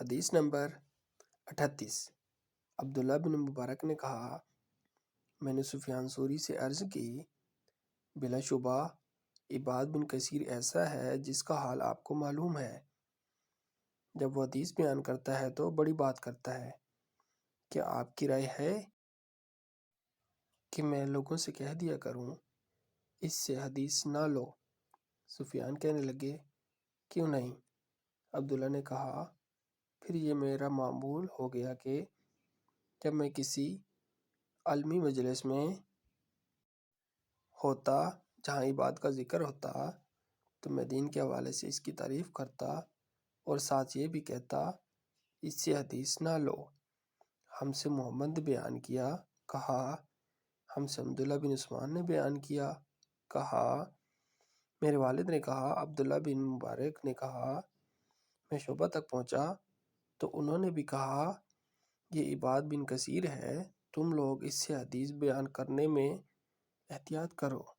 حدیث نمبر 38۔ عبداللہ بن مبارک نے کہا، میں نے سفیان ثوری سے عرض کی، بلا شبہ عباد بن کثیر ایسا ہے جس کا حال آپ کو معلوم ہے۔ جب وہ حدیث بیان کرتا ہے تو بڑی بات کرتا ہے۔ کیا آپ کی رائے ہے کہ میں لوگوں سے کہہ دیا کروں اس سے حدیث نہ لو؟ سفیان کہنے لگے، کیوں نہیں؟ عبداللہ نے کہا، پھر یہ میرا معمول ہو گیا کہ جب میں کسی علمی مجلس میں ہوتا جہاں عباد کا ذکر ہوتا تو میں دین کے حوالے سے اس کی تعریف کرتا اور ساتھ یہ بھی کہتا اس سے حدیث نہ لو۔ ہم سے محمد نے بیان کیا، کہا۔ ہم سے عبداللہ بن عثمان نے بیان کیا، کہا۔ میرے والد نے کہا۔ عبداللہ بن مبارک نے کہا، میں شعبہ تک پہنچا تو انہوں نے بھی کہا، یہ عباد بن کثیر ہے، تم لوگ اس سے حدیث بیان کرنے میں احتیاط کرو۔